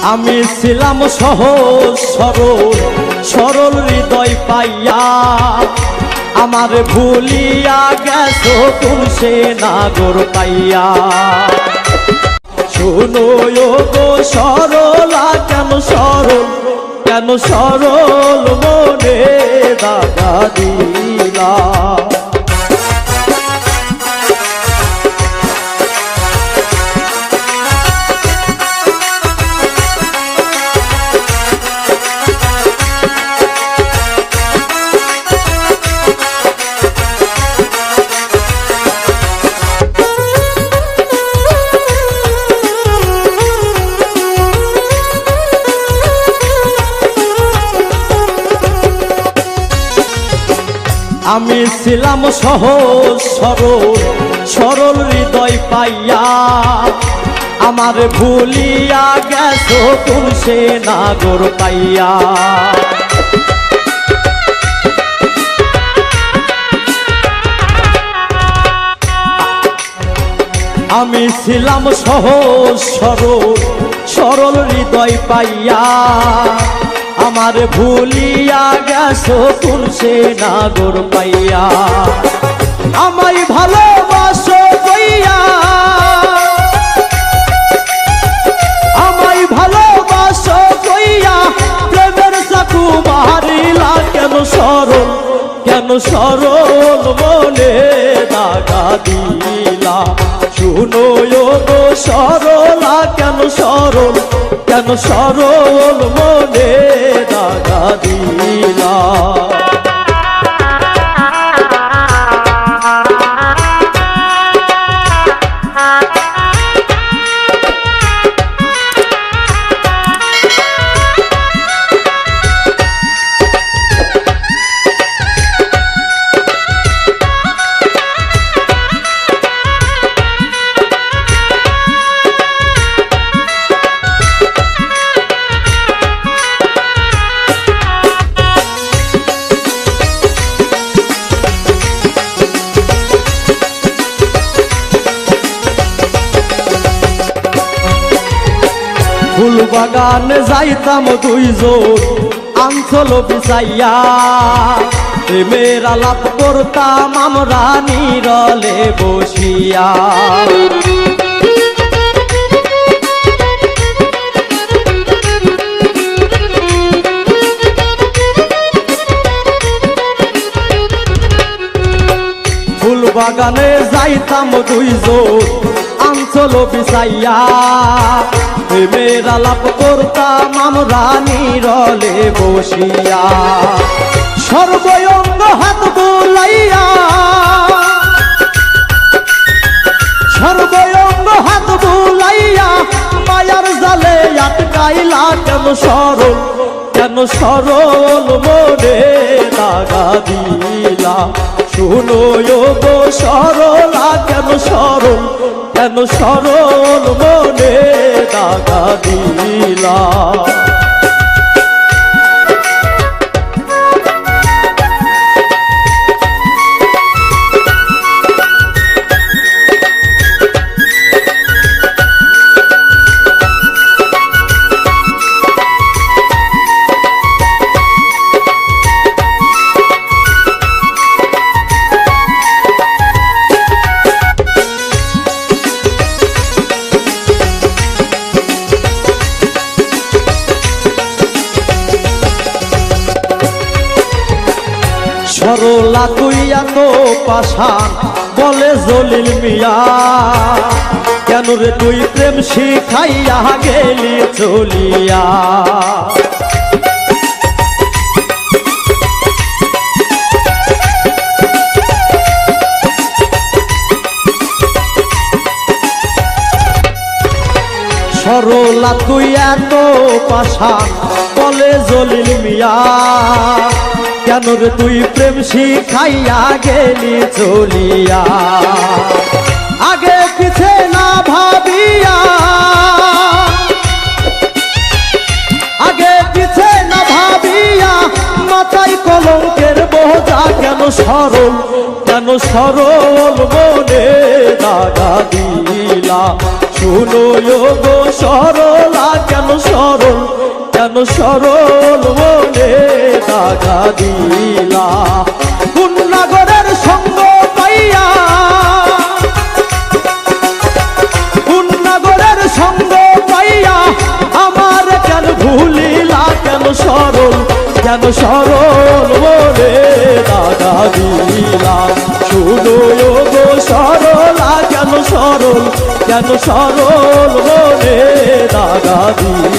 আমি ছিলাম সহজ সরল সরল হৃদয় পাইয়া আমার ভুলিয়া গেছো তুলসে নাগর পাইয়া শোনো গো সরলা কেন সরল মনে দাগা দিলা আমি ছিলাম সহজ সরল সরল হৃদয় পাইয়া আমার ভুলিয়া গেছো তুলসে নাগর পাইয়া আমি ছিলাম সহজ সরল সরল হৃদয় পাইয়া আমার ভুলিয়া গেছো তুলসে নাগর পাইয়া আমায় ভালোবাসো কইয়া আমায় ভালোবাসো কইয়া প্রেমের চাকু মারিলা কেন সরল মনে দাগা দিলা শুনো গো সরলা কেন সরল মনে দাগা দিলা ফুল বাগানে যাইতাম দুইজন আঞ্চল বিছাইয়া প্রেমের আলাপ করতাম আমরা নীরলে বসিয়া ফুল বাগানে যাইতাম দুইজন আঞ্চল বিছাইয়া প্রেমের আলাপ করতাম আমরা নীরলে বসিয়া সর্বঙ্গ হাত বুলাইয়া সর্বঙ্গ হাত বুলাইয়া মায়ার জালে আটকাইলা কেন সরল মনে দাগা দিলা শুনো গো সরলা কেন সরল মনে দাগা দিলা সরলা তুই এত পাষাণ বলে জলিল মিয়া কেন রে তুই প্রেম শিখাইয়া গেলি চলিয়া সরলা তুই এত পাষাণ বলে জলিল মিয়া কেন রে তুই প্রেম শিখাইয়া গেলি চলিয়া আগে পিছে না ভাবিয়া আগে পিছে না ভাবিয়া মাথায় কলঙ্কের বোঝা কেন সরল মনে দাগা দিলা শুনো গো সরলা কেন কেন সরল মনে দাগা দিলা কোন নাগরের সঙ্গ পাইয়া কোন নাগরের সঙ্গ পাইয়া আমার কেন ভুলিলা কেন সরল মনে দাগা দিলা শুনো গো সরলা কেন সরল মনে দাগা দিলা